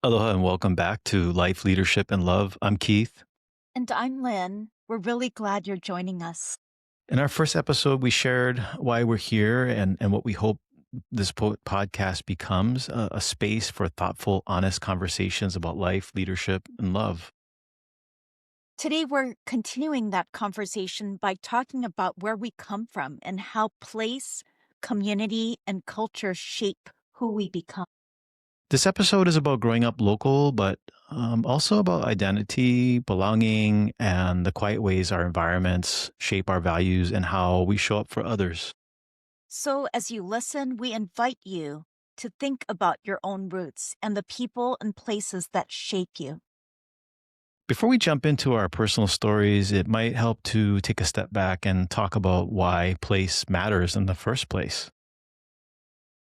Aloha and welcome back to Life, Leadership, and Love. I'm Keith. And I'm Lynn. We're really glad you're joining us. In our first episode, we shared why we're here and what we hope this podcast becomes a space for thoughtful, honest conversations about life, leadership, and love. Today, we're continuing that conversation by talking about where we come from and how place, community, and culture shape who we become. This episode is about growing up local, but also about identity, belonging, and the quiet ways our environments shape our values and how we show up for others. So, as you listen, we invite you to think about your own roots and the people and places that shape you. Before we jump into our personal stories, it might help to take a step back and talk about why place matters in the first place.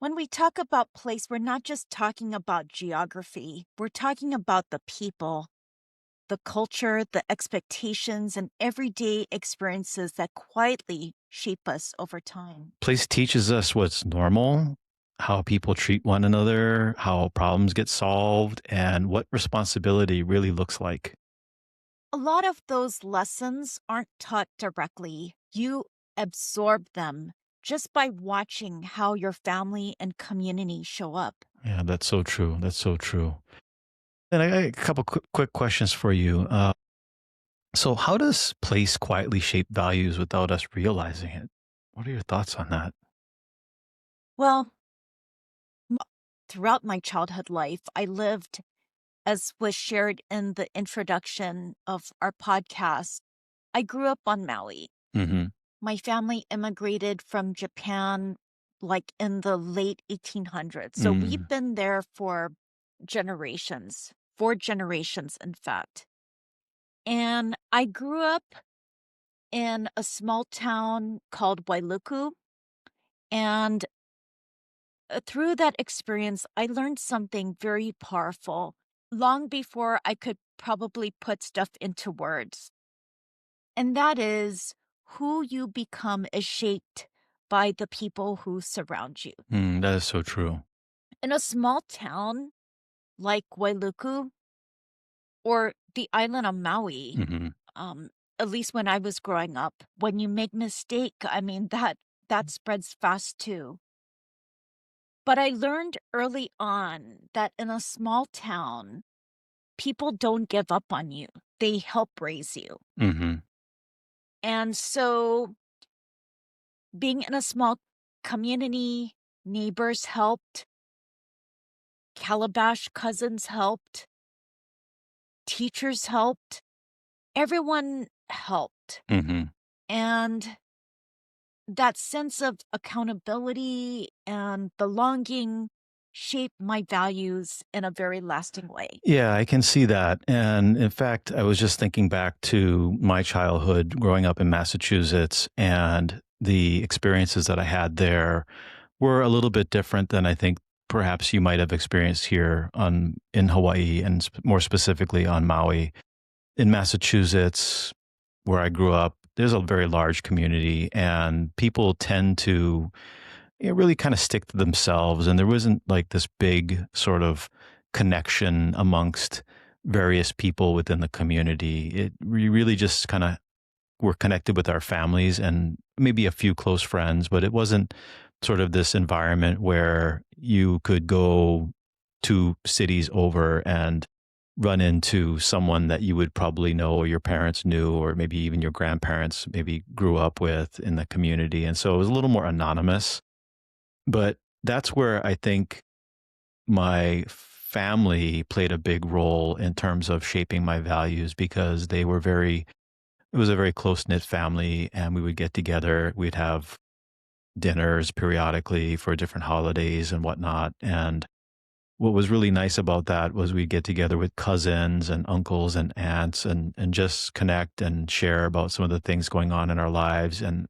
When we talk about place, we're not just talking about geography, we're talking about the people, the culture, the expectations, and everyday experiences that quietly shape us over time. Place teaches us what's normal, how people treat one another, how problems get solved, and what responsibility really looks like. A lot of those lessons aren't taught directly. You absorb them just by watching how your family and community show up. Yeah, that's so true. That's so true. And I got a couple quick questions for you. So, how does place quietly shape values without us realizing it? What are your thoughts on that? Well, m- throughout my childhood life, I lived, as was shared in the introduction of our podcast, I grew up on Maui. Hmm. My family immigrated from Japan like in the late 1800s. So we've Mm. been there for generations, 4 generations, in fact. And I grew up in a small town called Wailuku. And through that experience, I learned something very powerful long before I could probably put stuff into words. And that is who you become is shaped by the people who surround you. That is so true. In a small town like Wailuku or the island of Maui, Hmm. um, at least when I was growing up, when you make mistake, I mean that spreads fast too. But I learned early on that in a small town, people don't give up on you. They help raise you. Hmm. And so being in a small community, neighbors helped, calabash cousins helped, teachers helped, everyone helped. Hmm. And that sense of accountability and belonging shaped my values in a very lasting way. Yeah, I can see that. And in fact, I was just thinking back to my childhood growing up in Massachusetts, and the experiences that I had there were a little bit different than I think perhaps you might have experienced here on in Hawaii and more specifically on Maui. In Massachusetts, where I grew up, there's a very large community and people tend to really kind of stick to themselves. And there wasn't like this big sort of connection amongst various people within the community. We really just kind of were connected with our families and maybe a few close friends, but it wasn't sort of this environment where you could go 2 cities over and run into someone that you would probably know or your parents knew or maybe even your grandparents maybe grew up with in the community. And so it was a little more anonymous, but that's where I think my family played a big role in terms of shaping my values because it was a very close knit family and we would get together. We'd have dinners periodically for different holidays and whatnot. And what was really nice about that was we'd get together with cousins and uncles and aunts and just connect and share about some of the things going on in our lives. And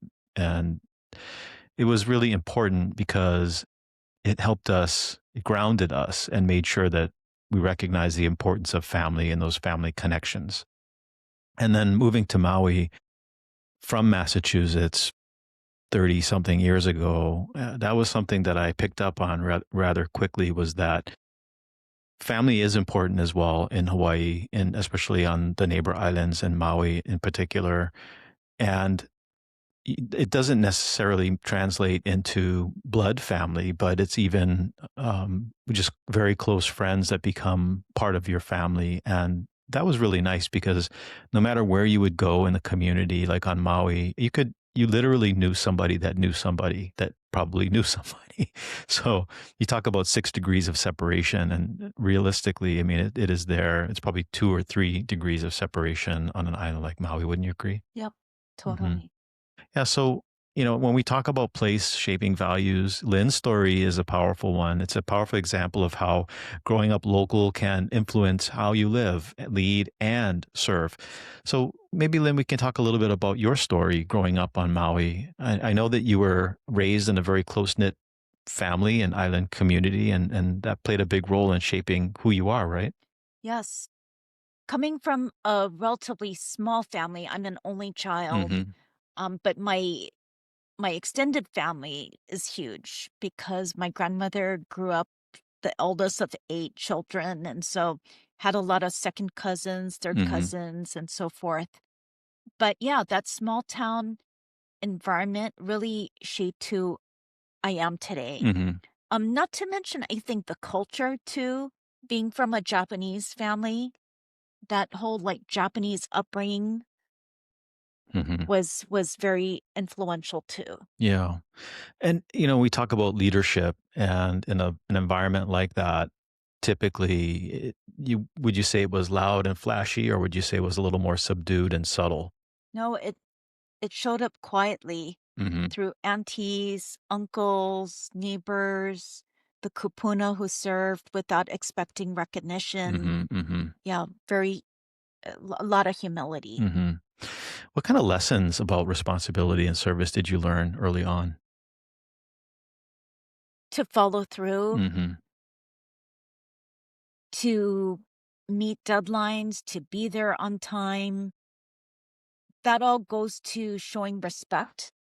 it was really important because it helped us, it grounded us and made sure that we recognize the importance of family and those family connections. And then moving to Maui from Massachusetts 30 something years ago, that was something that I picked up on rather quickly was that family is important as well in Hawaii, and especially on the neighbor islands and Maui in particular. And it doesn't necessarily translate into blood family, but it's even just very close friends that become part of your family. And that was really nice because no matter where you would go in the community, like on Maui, you literally knew somebody that knew somebody that probably knew somebody. So you talk about 6 degrees of separation, and realistically, I mean, it is there. It's probably 2 or 3 degrees of separation on an island like Maui. Wouldn't you agree? Yep, Hmm. totally. Yeah. So, when we talk about place shaping values, Lynn's story is a powerful one. It's a powerful example of how growing up local can influence how you live, lead, and serve. So, maybe, Lynn, we can talk a little bit about your story growing up on Maui. I know that you were raised in a very close knit family and island community, and that played a big role in shaping who you are, right? Yes. Coming from a relatively small family, I'm an only child, Hmm. but my extended family is huge because my grandmother grew up the eldest of 8 children, and so had a lot of second cousins, third Hmm. cousins, and so forth. But yeah, that small town environment really shaped who I am today. Hmm. Not to mention, I think the culture too, being from a Japanese family, that whole like Japanese upbringing Hmm. was very influential too. Yeah. And we talk about leadership, and in an environment like that, typically, you would you say it was loud and flashy, or would you say it was a little more subdued and subtle? No, it showed up quietly Mhm. through aunties, uncles, neighbors, the kupuna who served without expecting recognition. Mhm. Mhm. Yeah, very a lot of humility Mhm. What kind of lessons about responsibility and service did you learn early on? to follow through, Mhm. to meet deadlines, to be there on time. That all goes to showing respect,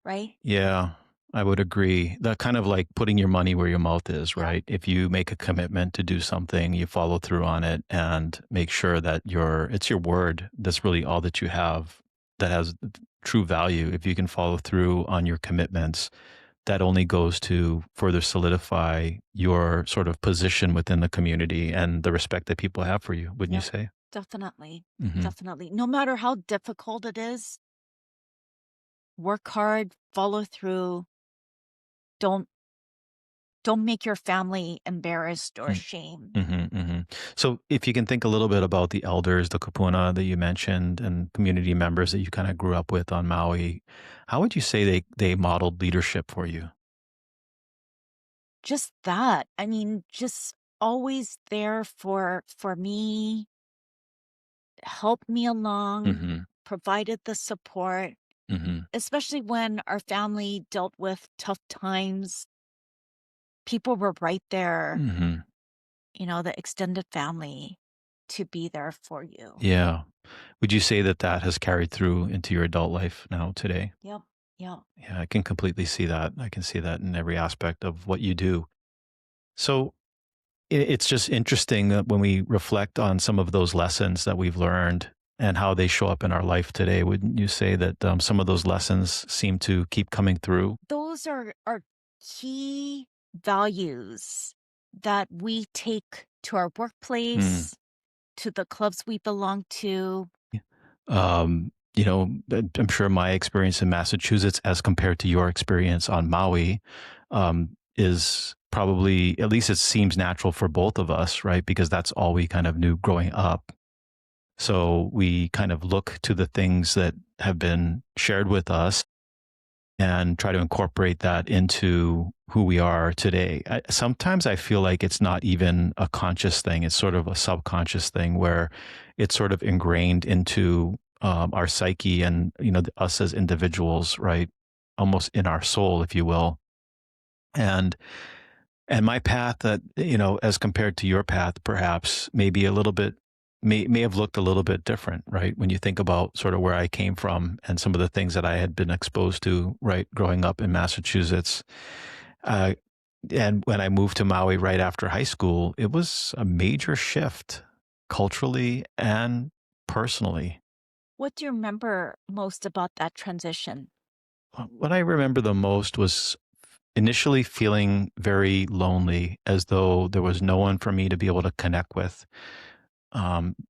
right? Yeah, I would agree. That kind of like putting your money where your mouth is, Yeah, right? If you make a commitment to do something, you follow through on it and make sure that it's your word. That's really all that you have that has true value. If you can follow through on your commitments, that only goes to further solidify your sort of position within the community and the respect that people have for you, wouldn't you yep, say? definitely. Hmm. Definitely. No matter how difficult it is, work hard, follow through. Don't don't make your family embarrassed or shamed. Mhm, mhm. So if you can think a little bit about the elders, the kupuna that you mentioned, and community members that you kinda grew up with on Maui, how would you say they modeled leadership for you? Just that. I mean, just always there for me, helped me along, Mhm, provided the support, mhm, especially when our family dealt with tough times. People were right there, mhm. the extended family to be there for you. Yeah. Would you say that that has carried through into your adult life now today? Yep. Yep. Yeah, I can completely see that. I can see that in every aspect of what you do. So it's just interesting that when we reflect on some of those lessons that we've learned and how they show up in our life today, wouldn't you say that some of those lessons seem to keep coming through? Those are key values that we take to our Mm. workplace, to the clubs we belong to. I'm sure my experience in Massachusetts, as compared to your experience on Maui, is probably, at least it seems natural for both of us, right? Because that's all we kind of knew growing up. So we kind of look to the things that have been shared with us and try to incorporate that into who we are today. Sometimes I feel like it's not even a conscious thing. It's sort of a subconscious thing where it's sort of ingrained into our psyche and, us as individuals, right? Almost in our soul, if you will. And my path that, as compared to your path, perhaps maybe a little bit, may have looked a little bit different, right? When you think about sort of where I came from and some of the things that I had been exposed to, right, growing up in Massachusetts. And when I moved to Maui right after high school, it was a major shift culturally and personally. What do you remember most about that transition? What I remember the most was initially feeling very lonely, as though there was no one for me to be able to connect with.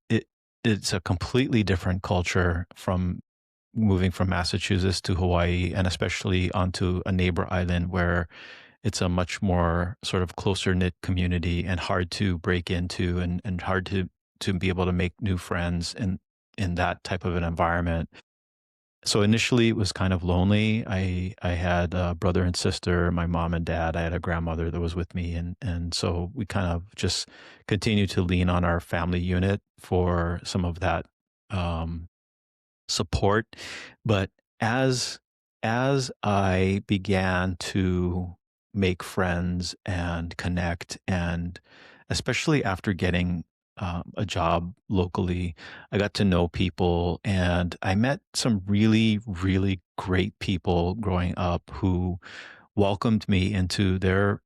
It it's a completely different culture from moving from Massachusetts to Hawaii, and especially onto a neighbor island where it's a much more sort of closer knit community and hard to break into, and hard to be able to make new friends in that type of an environment. So initially it was kind of lonely. I had a brother and sister, my mom and dad. I had a grandmother that was with me, and so we kind of just continued to lean on our family unit for some of that um, support. But as as I began to make friends and connect, and especially after getting a job locally, I got to know people, and I met some really, really great people growing up who welcomed me into their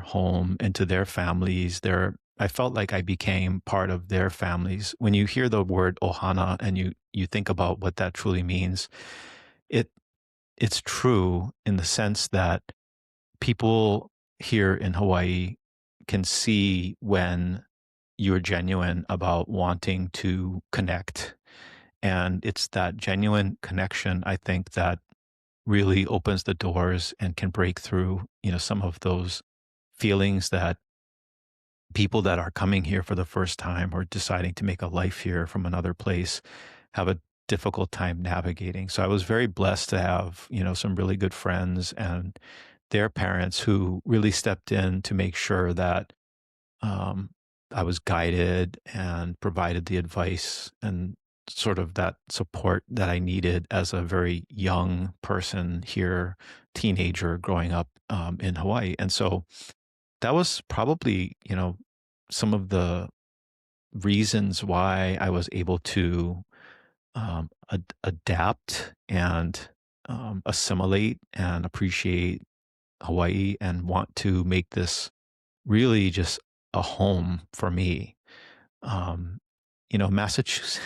home, into their families. Their I felt like I became part of their families. When you hear the word ohana and you think about what that truly means, it it's true in the sense that people here in Hawaii can see when you're genuine about wanting to connect. And it's that genuine connection, I think, that really opens the doors and can break through, some of those feelings that people that are coming here for the first time or deciding to make a life here from another place have a difficult time navigating. So I was very blessed to have, some really good friends and their parents who really stepped in to make sure that um, I was guided and provided the advice and sort of that support that I needed as a very young person here, teenager growing up in Hawaii. And so that was probably, some of the reasons why I was able to adapt and assimilate and appreciate Hawaii and want to make this really just a home for me. Um, Massachusetts,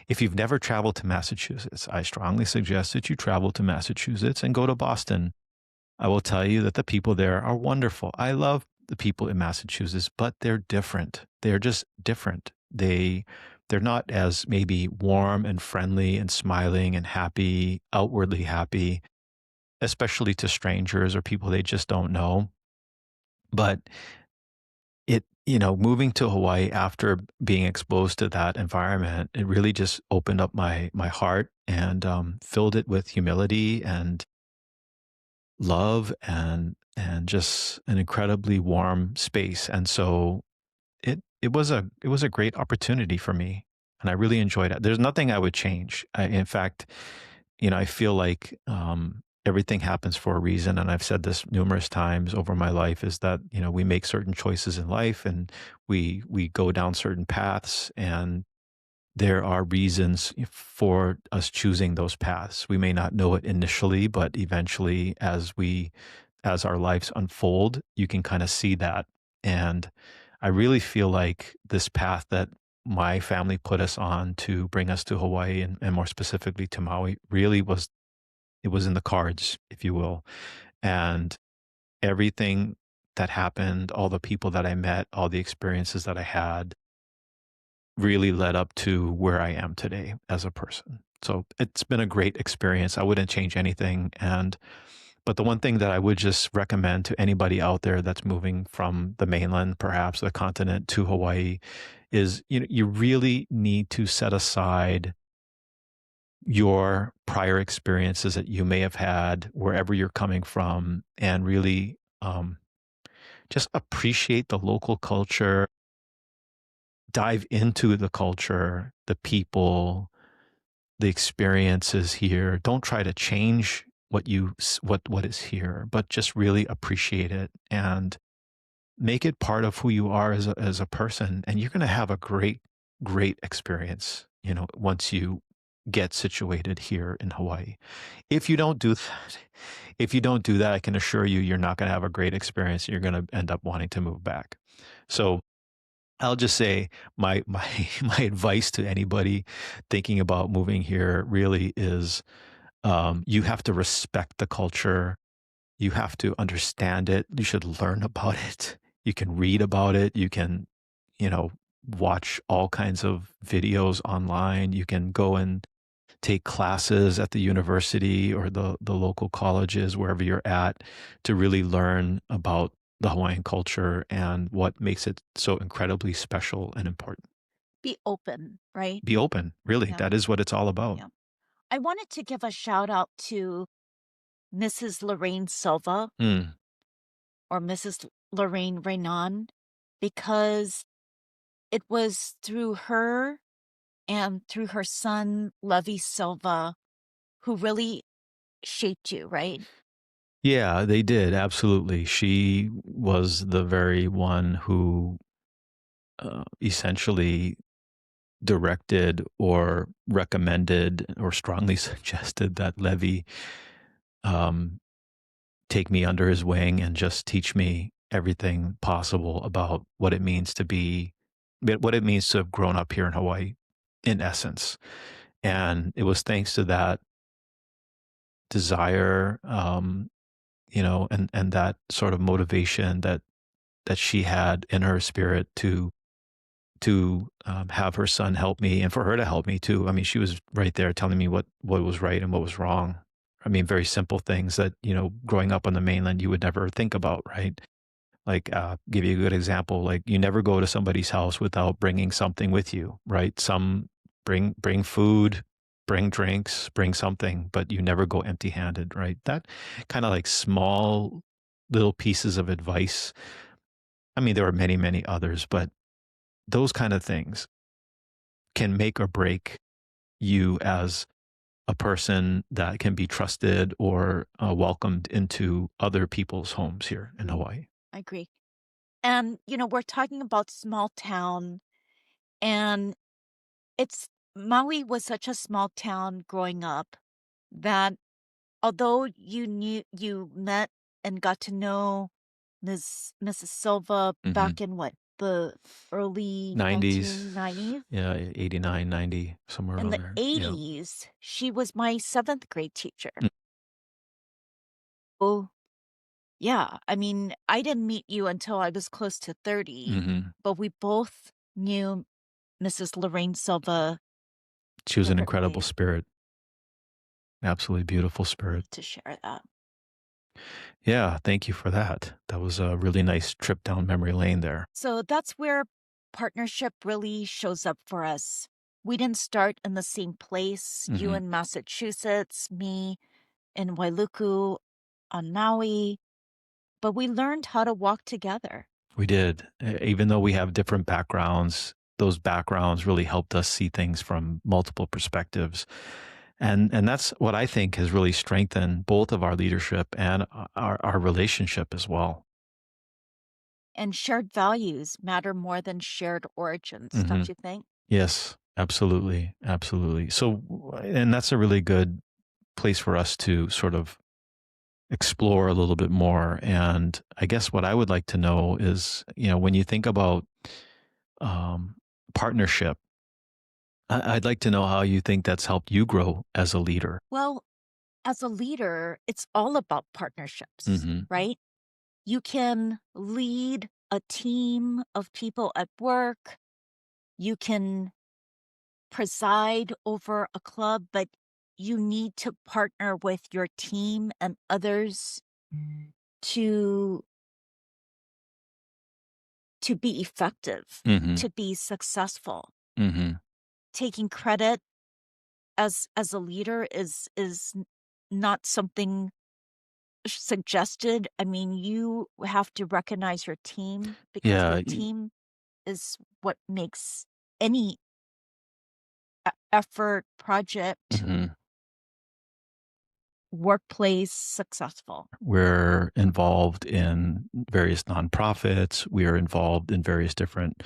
if you've never traveled to Massachusetts, I strongly suggest that you travel to Massachusetts and go to Boston. I will tell you that the people there are wonderful. I love the people in Massachusetts, but they're different. They're just different. They're not as maybe warm and friendly and smiling and happy, outwardly happy, especially to strangers or people they just don't know. But moving to Hawaii after being exposed to that environment, it really just opened up my heart and filled it with humility and love and just an incredibly warm space. And so it was a great opportunity for me, and I really enjoyed it. There's nothing I would change. In fact, I feel like everything happens for a reason, and I've said this numerous times over my life. Is that we make certain choices in life, and we go down certain paths, and there are reasons for us choosing those paths. We may not know it initially, but eventually, as our lives unfold, you can kind of see that. And I really feel like this path that my family put us on to bring us to Hawaii, and more specifically to Maui, really was in the cards, if you will. And everything that happened, all the people that I met, all the experiences that I had really led up to where I am today as a person. So it's been a great experience. I wouldn't change anything. But the one thing that I would just recommend to anybody out there that's moving from the mainland, perhaps the continent, to Hawaii is, you really need to set aside your prior experiences that you may have had wherever you're coming from, and really just appreciate the local culture, dive into the culture, the people, the experiences here. Don't try to change what is here, but just really appreciate it and make it part of who you are as a person. And you're going to have a great experience, once you get situated here in Hawaii. If you don't do that, if you don't do that, I can assure you, you're not going to have a great experience. You're going to end up wanting to move back. So I'll just say my my advice to anybody thinking about moving here really is you have to respect the culture. You have to understand it. You should learn about it. You can read about it. You can, you know, watch all kinds of videos online. You can go and take classes at the university or the local colleges, wherever you're at, to really learn about the Hawaiian culture and what makes it so incredibly special and important. Be open, right? Be open, really. Yeah, That is what it's all about. yeah. I wanted to give a shout out to Mrs. Lorraine Silva Mm, or Mrs. Lorraine Renan because it was through her and through her son, Lovey Silva, who really shaped you, right? yeah, they did. Absolutely. She was the very one who essentially directed or recommended or strongly suggested that Levy um, take me under his wing and just teach me everything possible about what it means to be, what it means to have grown up here in Hawaii, in essence. And it was thanks to that desire, and that sort of motivation that she had in her spirit to have her son help me and for her to help me too. I mean, she was right there telling me what was right and what was wrong. I mean, very simple things that, growing up on the mainland, you would never think about, right? Like, give you a good example, like you never go to somebody's house without bringing something with you, right? Some bring food, bring drinks, bring something, but you never go empty-handed, right? That kind of like small little pieces of advice. I mean, there are many, many others, but those kind of things can make or break you as a person that can be trusted or welcomed into other people's homes here in Hawaii. I agree. And, we're talking about small town, and it's Maui was such a small town growing up that although you met and got to know Mrs. Silva Hmm. back in what, the early 90s, 1990s? yeah, 89, 90, somewhere In around the there. Yeah. 80s, she was my 7th grade teacher. Mm. Oh, yeah. I mean, I didn't meet you until I was close to 30, Hmm. but we both knew Mrs. Lorraine Silva She was an incredible differently. spirit, absolutely beautiful spirit. To share that. Yeah, thank you for that. That was a really nice trip down memory lane there. So that's where partnership really shows up for us. We didn't start in the same place, you Hmm. in Massachusetts, me in Wailuku on Maui, but we learned how to walk together. We did. Even though we have different backgrounds, those backgrounds really helped us see things from multiple perspectives. And that's what I think has really strengthened both of our leadership and our relationship as well. And shared values matter more than shared origins, Hmm. don't you think? Yes, absolutely. Absolutely. So, and that's a really good place for us to sort of explore a little bit more. And I guess what I would like to know is, when you think about um, partnership, I'd like to know how you think that's helped you grow as a leader. Well, as a leader, it's all about partnerships, Hmm. right? You can lead a team of people at work. You can preside over a club, but you need to partner with your team and others to be effective, Hmm. to be successful. Hmm. Taking credit as a leader is not something suggested. I mean, you have to recognize your team because your Yeah. team is what makes any effort, project, Hmm. workplace successful. We're involved in various nonprofits. We are involved in various different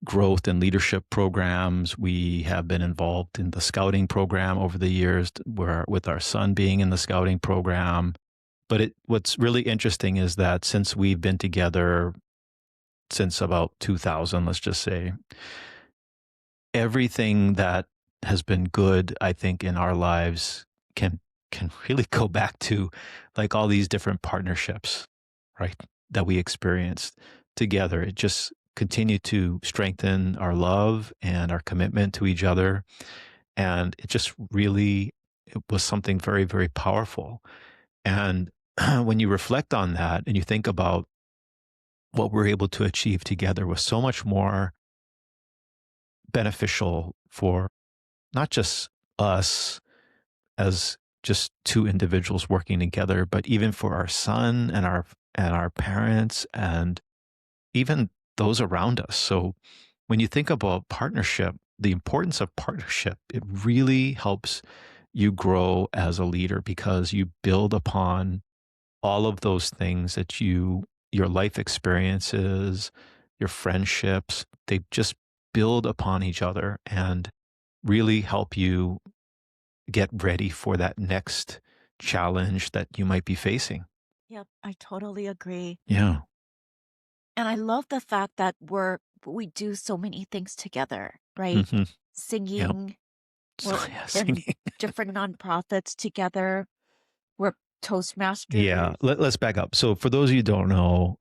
growth and leadership programs. We have been involved in the scouting program over the years, where with our son being in the scouting program. But what's really interesting is that since we've been together since about 2000, let's just say, everything that has been good, I think, in our lives can really go back to like all these different partnerships, right? That we experienced together. It just continued to strengthen our love and our commitment to each other. And it was something very, very powerful. And when you reflect on that and you think about what we're able to achieve together was so much more beneficial for not just us as just two individuals working together, but even for our son and our parents and even those around us. So when you think about partnership, the importance of partnership, it really helps you grow as a leader because you build upon all of those things that your life experiences, your friendships, they just build upon each other and really help you get ready for that next challenge that you might be facing. Yep, I totally agree. Yeah. And I love the fact that we do so many things together, right? Hmm. Yep. Singing, So we're yeah, in singing. different nonprofits together. We're Yeah. Toastmasters. Let's back up. So for those of you who don't know,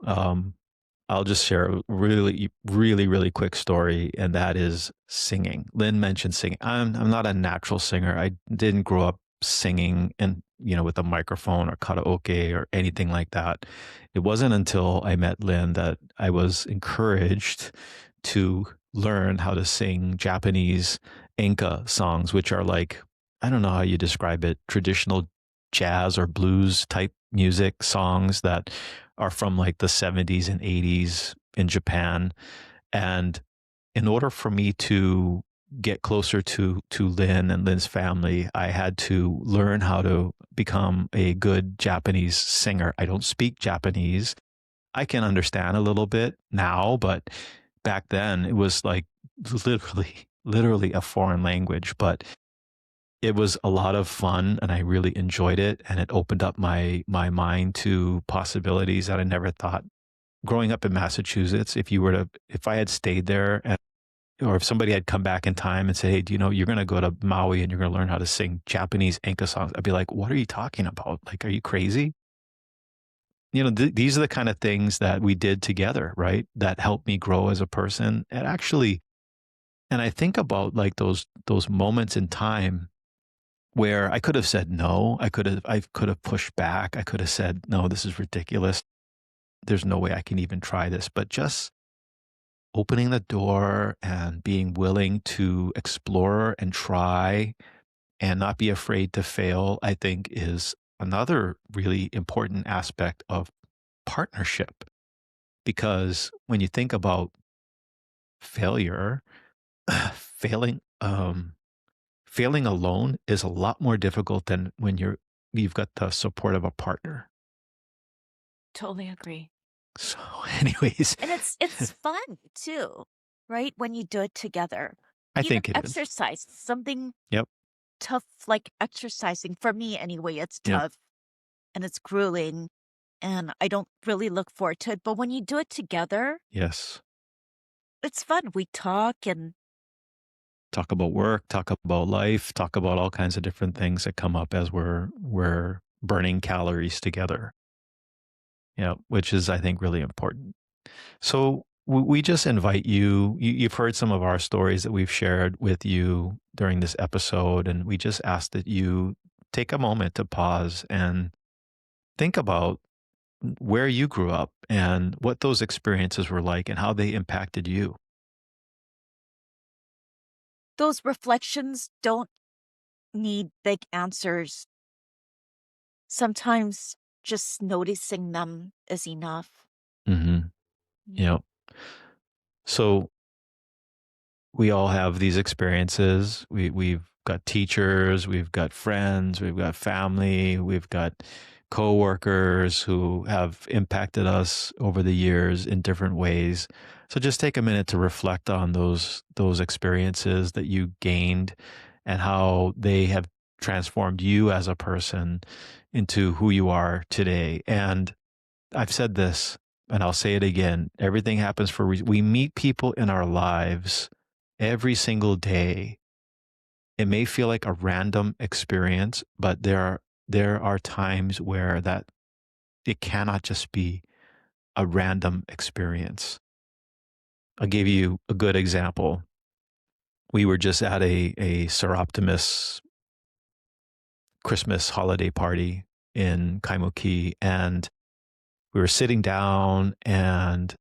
I'll just share a really, really, really quick story, and that is singing. Lynn mentioned singing. I'm not a natural singer. I didn't grow up singing and with a microphone or karaoke or anything like that. It wasn't until I met Lynn that I was encouraged to learn how to sing Japanese enka songs, which are like, I don't know how you describe it, traditional jazz or blues type music songs that are from like the 70s and 80s in Japan. And in order for me to get closer to Lynn and Lynn's family, I had to learn how to become a good Japanese singer. I don't speak Japanese. I can understand a little bit now, but back then it was like literally a foreign language. But it was a lot of fun and I really enjoyed it. And it opened up my mind to possibilities that I never thought. Growing up in Massachusetts, if I had stayed there or if somebody had come back in time and said, hey, do you know, you're going to go to Maui and you're going to learn how to sing Japanese enka songs, I'd be like, what are you talking about? Like, are you crazy? These are the kind of things that we did together, right? That helped me grow as a person. And I think about like those moments in time where I could have said no. I could have pushed back. I could have said, no, this is ridiculous. There's no way I can even try this. But just opening the door and being willing to explore and try and not be afraid to fail, I think is another really important aspect of partnership. Because when you think about failure, failing, failing alone is a lot more difficult than when you've got the support of a partner. Totally agree. So, anyways, And it's fun too, right? When you do it together. I Even think it is. exercise, something Yep. tough like exercising. For me anyway, it's Yep. tough and it's grueling and I don't really look forward to it. But when you do it together, Yes. it's fun. We talk and Talk about work, talk about life, talk about all kinds of different things that come up as we're burning calories together. Yeah, which is I think really important. So we just invite you've heard some of our stories that we've shared with you during this episode, and we just ask that you take a moment to pause and think about where you grew up and what those experiences were like and how they impacted you. those reflections don't need big answers. Sometimes just noticing them is enough. Hmm. Mm. Yeah. So we all have these experiences. We've got teachers, we've got friends, we've got family, we've got coworkers who have impacted us over the years in different ways. So just take a minute to reflect on those experiences that you gained and how they have transformed you as a person into who you are today. And I've said this and I'll say it again. Everything happens for a reason. We meet people in our lives every single day. It may feel like a random experience, but there are times where that it cannot just be a random experience. I'll give you a good example. We were just at a Seroptimus Christmas holiday party in Kaimuki, and we were sitting down, and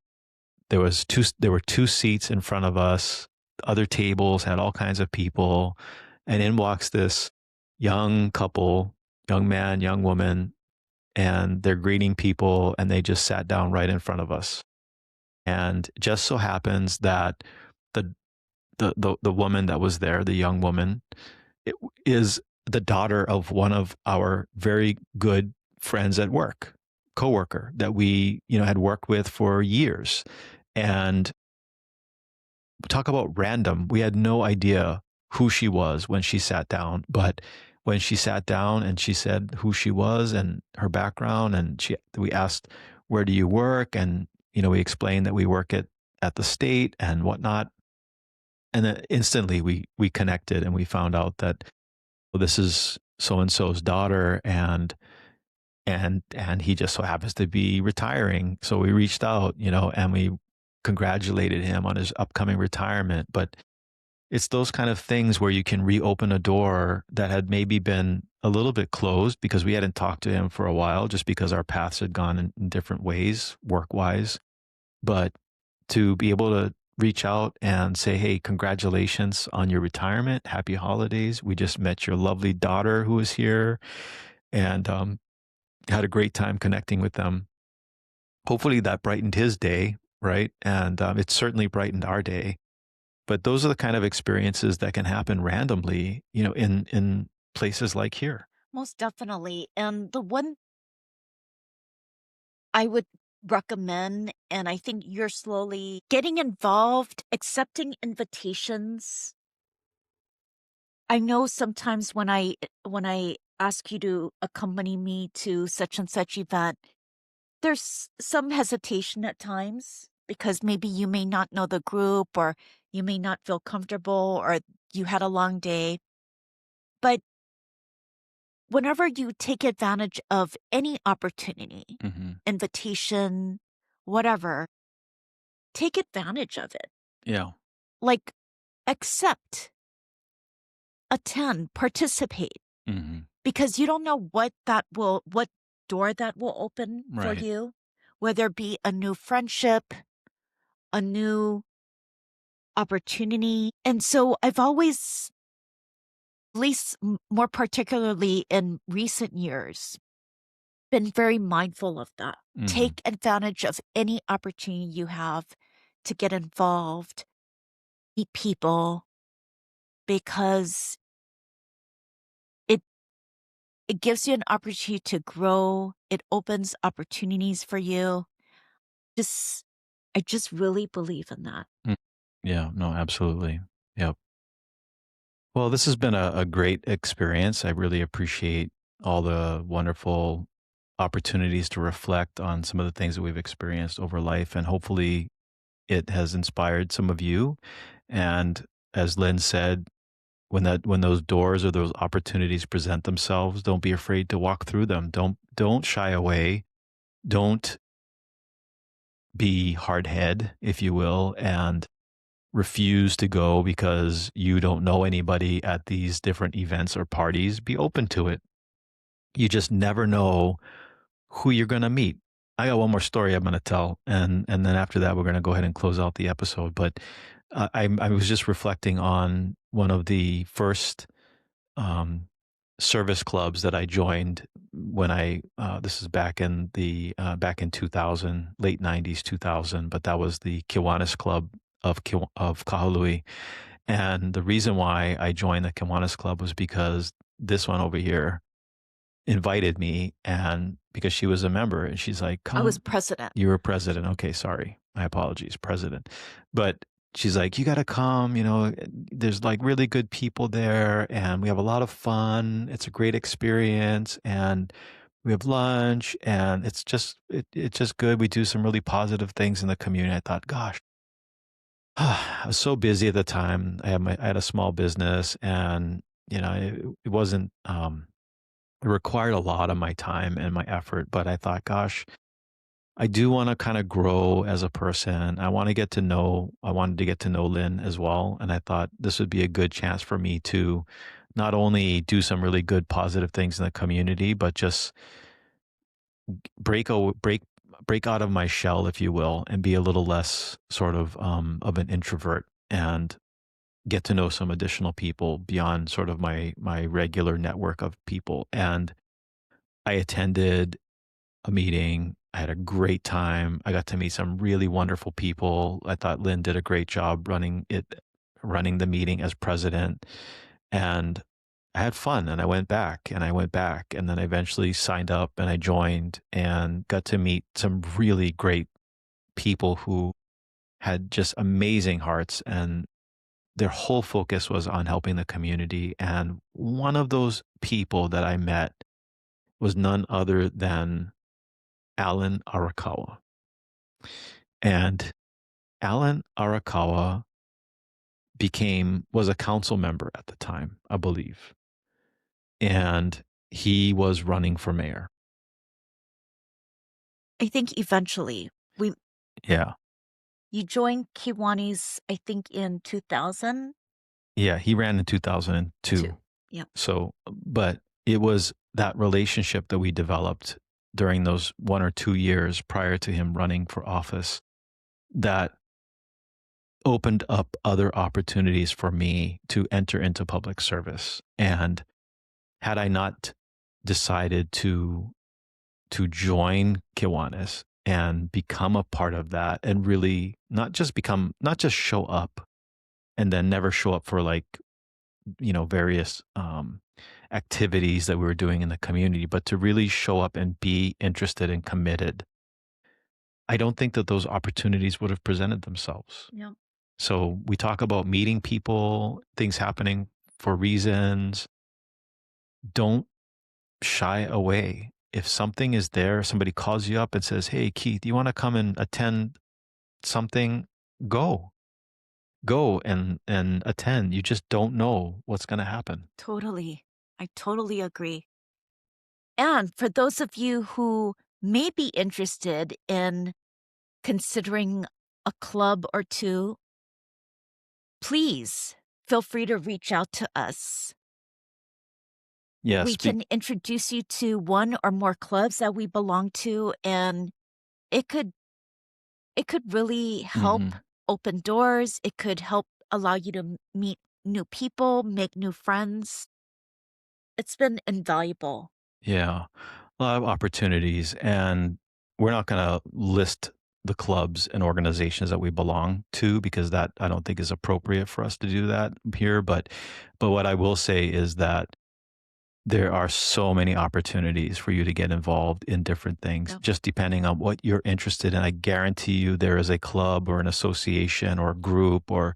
there were two seats in front of us. Other tables had all kinds of people, and in walks this young couple, young man, young woman, and they're greeting people, and they just sat down right in front of us. And just so happens that the the woman that was there, the young woman, it is the daughter of one of our very good friends at work, coworker that we, had worked with for years. And talk about random. We had no idea who she was when she sat down, but when she sat down and she said who she was and her background, and we asked, "Where do you work?" And we explained that we work at the state and whatnot. And then instantly we connected and we found out that, well, this is so and so's daughter, and he just so happens to be retiring. So we reached out, and we congratulated him on his upcoming retirement. But it's those kind of things where you can reopen a door that had maybe been a little bit closed because we hadn't talked to him for a while, just because our paths had gone in different ways, work wise. But to be able to reach out and say, "Hey, congratulations on your retirement. Happy holidays. We just met your lovely daughter who is here," and had a great time connecting with them. Hopefully that brightened his day, right? And it certainly brightened our day. But those are the kind of experiences that can happen randomly, in places like here. Most definitely. And the one I would recommend, and I think you're slowly getting involved, accepting invitations. I know sometimes when I ask you to accompany me to such and such event, there's some hesitation at times because maybe you may not know the group, or you may not feel comfortable, or you had a long day. But whenever you take advantage of any opportunity, Hmm. invitation, whatever, take advantage of it. Yeah. Like, accept, attend, participate, Hmm. because you don't know what door that will open for Right. you, whether it be a new friendship, a new opportunity. And so I've always, at least more particularly in recent years, been very mindful of that. Hmm. Take advantage of any opportunity you have to get involved, meet people, because it it gives you an opportunity to grow. It opens opportunities for you. Just I just really believe in that. Yeah. No, absolutely. Yep. Well, this has been a great experience. I really appreciate all the wonderful opportunities to reflect on some of the things that we've experienced over life. And hopefully it has inspired some of you. And as Lynn said, when those doors or those opportunities present themselves, don't be afraid to walk through them. Don't shy away. Don't be hard head, if you will, and refuse to go because you don't know anybody at these different events or parties. Be open to it. You just never know who you're going to meet. I got one more story I'm going to tell, and then after that, we're going to go ahead and close out the episode. But I was just reflecting on one of the first um, service clubs that I joined when this is back in 2000, late 90s, 2000, but that was the Kiwanis Club of Kahului. And the reason why I joined the Kiwanis Club was because this one over here invited me, and because she was a member, and she's like, I was "Come." president. You were president. Okay, sorry. My apologies, president. But she's like, "You gotta come, there's, like, really good people there, and we have a lot of fun. It's a great experience, and we have lunch, and it's just good. We do some really positive things in the community." I thought, "Gosh." I was so busy at the time. I had a small business, and, it wasn't, it required a lot of my time and my effort, but I thought, "Gosh, I do wanna kinda grow as a person. I wanted to get to know Lynn as well, and I thought this would be a good chance for me to not only do some really good positive things in the community, but just break o break break out of my shell, if you will, and be a little less of an introvert and get to know some additional people beyond sort of my regular network of people." And I attended a meeting. I had a great time. I got to meet some really wonderful people. I thought Lynn did a great job running the meeting as president. And I had fun, and I went back and I went back, and then I eventually signed up and I joined and got to meet some really great people who had just amazing hearts, and their whole focus was on helping the community. And one of those people that I met was none other than Alan Arakawa. And Alan Arakawa was a council member at the time, I believe, and he was running for mayor. I think eventually we Yeah. you joined Kiwani's, I think, in 2002. Yeah, he ran in 2002. Yep. So, but it was that relationship that we developed during those 1 or 2 years prior to him running for office that opened up other opportunities for me to enter into public service. And had I not decided to join Kiwanis and become a part of that and really not just show up and then never show up for, like, various activities that we were doing in the community, but to really show up and be interested and committed, I don't think that those opportunities would have presented themselves. Yep. So we talk about meeting people, things happening for reasons. Don't shy away. If something is there, somebody calls you up and says, "Hey, Keith, do you want to come and attend something?" Go. Go and attend. You just don't know what's going to happen. Totally. I totally agree. And for those of you who may be interested in considering a club or two, please feel free to reach out to us. Yes. We can introduce you to one or more clubs that we belong to, and it could really help Mhm. open doors. It could help allow you to meet new people, make new friends. It's been invaluable. Yeah. A lot of opportunities, and we're not going to list the clubs and organizations that we belong to because that I don't think is appropriate for us to do that here. But what I will say is that there are so many opportunities for you to get involved in different things, Yep. just depending on what you're interested in. I guarantee you there is a club or an association or a group or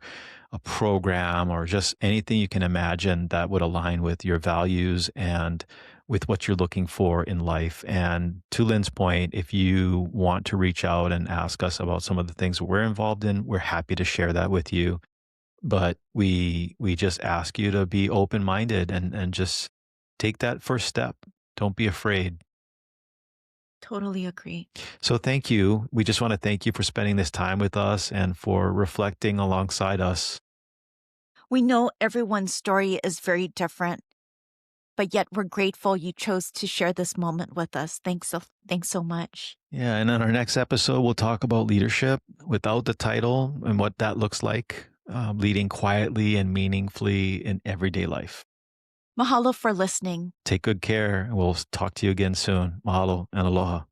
a program or just anything you can imagine that would align with your values and with what you're looking for in life. And to Lynn's point, if you want to reach out and ask us about some of the things we're involved in, we're happy to share that with you. But we just ask you to be open-minded and just take that first step. Don't be afraid. Totally agree. So thank you. We just want to thank you for spending this time with us and for reflecting alongside us. We know everyone's story is very different, but yet we're grateful you chose to share this moment with us. Thanks so much. Yeah, and in our next episode, we'll talk about leadership without the title and what that looks like, leading quietly and meaningfully in everyday life. Mahalo for listening. Take good care, and we'll talk to you again soon. Mahalo and aloha.